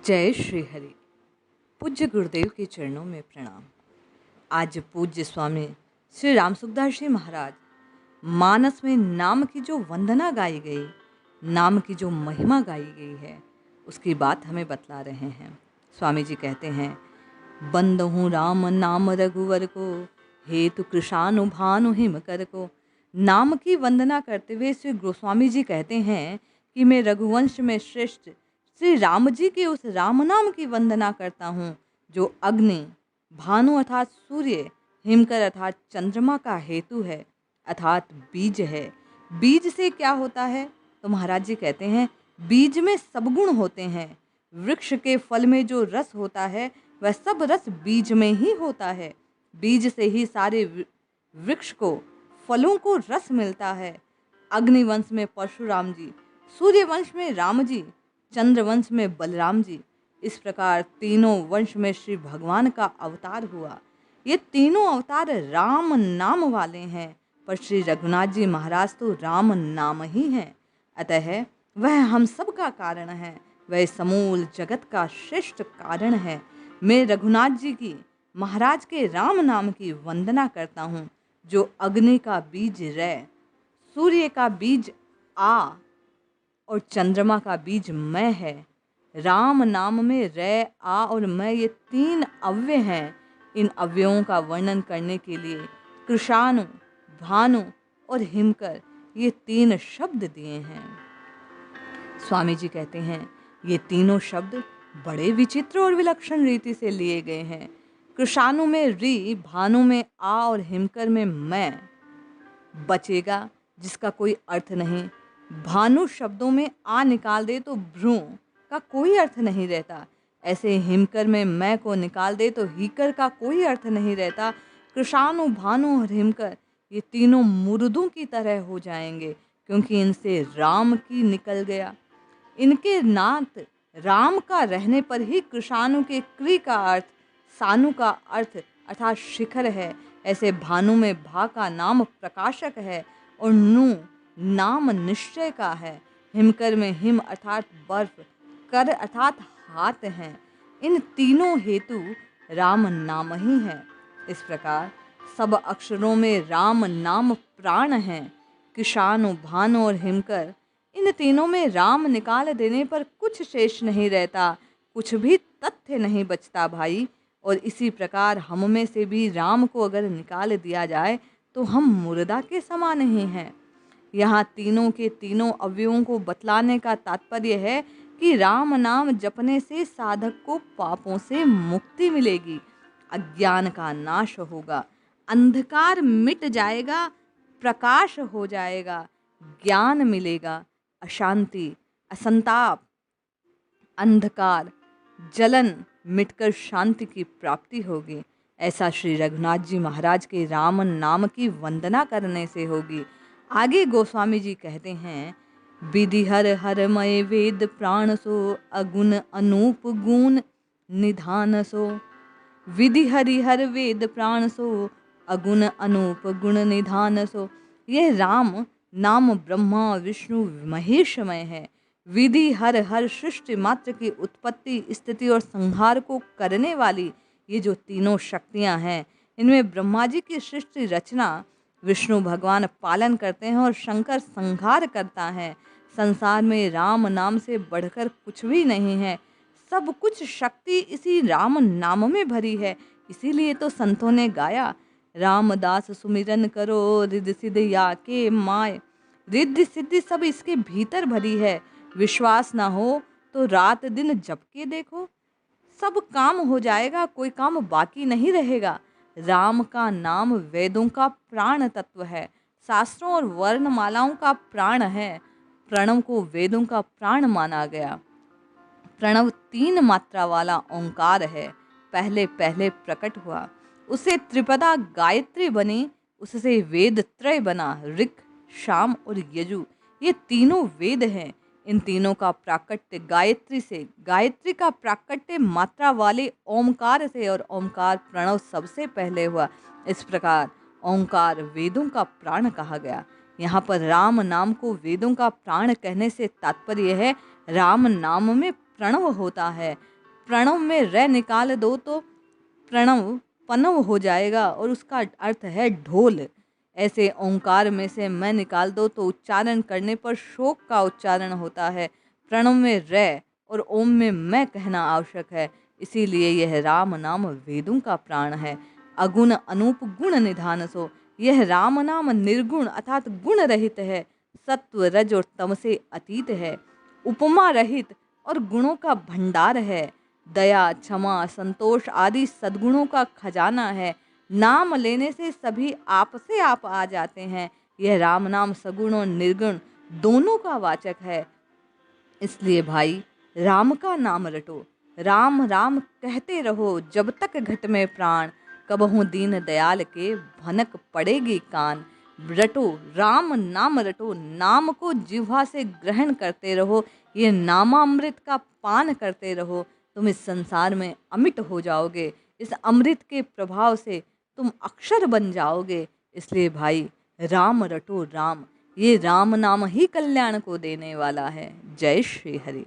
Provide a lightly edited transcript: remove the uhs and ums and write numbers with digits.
जय श्री हरि। पूज्य गुरुदेव के चरणों में प्रणाम। आज पूज्य स्वामी श्री राम सुखदास जी महाराज मानस में नाम की जो वंदना गाई गई, नाम की जो महिमा गाई गई है, उसकी बात हमें बतला रहे हैं। स्वामी जी कहते हैं, बंदहूँ राम नाम रघुवर को, हेतु कृशानु भानु हिम कर को। नाम की वंदना करते हुए श्री गोस्वामी जी कहते हैं कि मैं रघुवंश में श्रेष्ठ श्री राम जी के उस राम नाम की वंदना करता हूँ जो अग्नि, भानु अर्थात सूर्य, हिमकर अर्थात चंद्रमा का हेतु है, अर्थात बीज है। बीज से क्या होता है? तो महाराज जी कहते हैं, बीज में सब गुण होते हैं। वृक्ष के फल में जो रस होता है वह सब रस बीज में ही होता है। बीज से ही सारे वृक्ष को, फलों को रस मिलता है। अग्निवंश में परशुराम जी, सूर्यवंश में राम जी, चंद्रवंश में बलराम जी, इस प्रकार तीनों वंश में श्री भगवान का अवतार हुआ। ये तीनों अवतार राम नाम वाले हैं, पर श्री रघुनाथ जी महाराज तो राम नाम ही हैं। अतः वह हम सब का कारण है, वह समूल जगत का श्रेष्ठ कारण है। मैं रघुनाथ जी की, महाराज के राम नाम की वंदना करता हूँ, जो अग्नि का बीज रै, सूर्य का बीज आ और चंद्रमा का बीज मैं है। राम नाम में रै, आ और मैं, ये तीन अव्यय हैं। इन अव्ययों का वर्णन करने के लिए कृशानु, भानु और हिमकर, ये तीन शब्द दिए हैं। स्वामी जी कहते हैं, ये तीनों शब्द बड़े विचित्र और विलक्षण रीति से लिए गए हैं। कृशानु में री, भानु में आ और हिमकर में मैं बचेगा, जिसका कोई अर्थ नहीं। भानु शब्दों में आ निकाल दे तो भ्रू का कोई अर्थ नहीं रहता। ऐसे हिमकर में मैं को निकाल दे तो हीकर का कोई अर्थ नहीं रहता। कृशानु, भानु और हिमकर, ये तीनों मुर्दों की तरह हो जाएंगे, क्योंकि इनसे राम की निकल गया। इनके नात राम का रहने पर ही कृशानु के क्री का अर्थ सानु का अर्थ अर्थात शिखर है। ऐसे भानु में भा का नाम प्रकाशक है और नु नाम निश्चय का है। हिमकर में हिम अर्थात बर्फ, कर अर्थात हाथ हैं। इन तीनों हेतु राम नाम ही है। इस प्रकार सब अक्षरों में राम नाम प्राण है। कृशानु, भानु और हिमकर, इन तीनों में राम निकाल देने पर कुछ शेष नहीं रहता, कुछ भी तथ्य नहीं बचता भाई। और इसी प्रकार हम में से भी राम को अगर निकाल दिया जाए तो हम मुर्दा के समान ही हैं। यहाँ तीनों के तीनों अवयवों को बतलाने का तात्पर्य है कि राम नाम जपने से साधक को पापों से मुक्ति मिलेगी, अज्ञान का नाश होगा, अंधकार मिट जाएगा, प्रकाश हो जाएगा, ज्ञान मिलेगा, अशांति, असंताप, अंधकार, जलन मिटकर शांति की प्राप्ति होगी। ऐसा श्री रघुनाथ जी महाराज के राम नाम की वंदना करने से होगी। आगे गोस्वामी जी कहते हैं, विधि हर हरमय वेद प्राण सो, अगुण अनूप गुण निधान सो। विधि हरि हर वेद प्राण सो, अगुण अनूप गुण निधान सो। यह राम नाम ब्रह्मा विष्णु महेशमय है। विधि हर हर सृष्टि मात्र की उत्पत्ति, स्थिति और संहार को करने वाली ये जो तीनों शक्तियां हैं, इनमें ब्रह्मा जी की सृष्टि रचना विष्णु भगवान पालन करते हैं और शंकर संहार करता है। संसार में राम नाम से बढ़कर कुछ भी नहीं है। सब कुछ शक्ति इसी राम नाम में भरी है। इसीलिए तो संतों ने गाया, रामदास सुमिरन करो, रिद्धि सिद्धि या के माय। रिद्धि सिद्धि सब इसके भीतर भरी है। विश्वास ना हो तो रात दिन जप के देखो, सब काम हो जाएगा, कोई काम बाकी नहीं रहेगा। राम का नाम वेदों का प्राण तत्व है, शास्त्रों और वर्णमालाओं का प्राण है। प्रणव को वेदों का प्राण माना गया। प्रणव 3 मात्रा वाला ओंकार है। पहले पहले प्रकट हुआ, उससे त्रिपदा गायत्री बनी, उससे वेद त्रय बना, ऋक्, शाम और यजु। ये तीनों वेद हैं। इन तीनों का प्राकट्य गायत्री से, गायत्री का प्राकट्य मात्रा वाले ओमकार से, और ओमकार प्रणव सबसे पहले हुआ। इस प्रकार ओंकार वेदों का प्राण कहा गया। यहाँ पर राम नाम को वेदों का प्राण कहने से तात्पर्य है, राम नाम में प्रणव होता है। प्रणव में र निकाल दो तो प्रणव पनव हो जाएगा और उसका अर्थ है ढोल। ऐसे ओंकार में से मैं निकाल दो तो उच्चारण करने पर शोक का उच्चारण होता है। प्रणव में र और ओम में मैं कहना आवश्यक है। इसीलिए यह राम नाम वेदों का प्राण है। अगुण अनूप गुण निधान सो, यह राम नाम निर्गुण अर्थात गुण रहित है, सत्व रज और तम से अतीत है, उपमा रहित और गुणों का भंडार है, दया क्षमा संतोष आदि सद्गुणों का खजाना है। नाम लेने से सभी आप से आप आ जाते हैं। यह राम नाम सगुण और निर्गुण दोनों का वाचक है। इसलिए भाई राम का नाम रटो, राम राम कहते रहो जब तक घट में प्राण, कबहू दीन दयाल के भनक पड़ेगी कान। रटो राम नाम रटो, नाम को जिह्वा से ग्रहण करते रहो, ये नामामृत का पान करते रहो, तुम इस संसार में अमिट हो जाओगे। इस अमृत के प्रभाव से तुम अक्षर बन जाओगे। इसलिए भाई राम रटो राम, ये राम नाम ही कल्याण को देने वाला है। जय श्री हरि।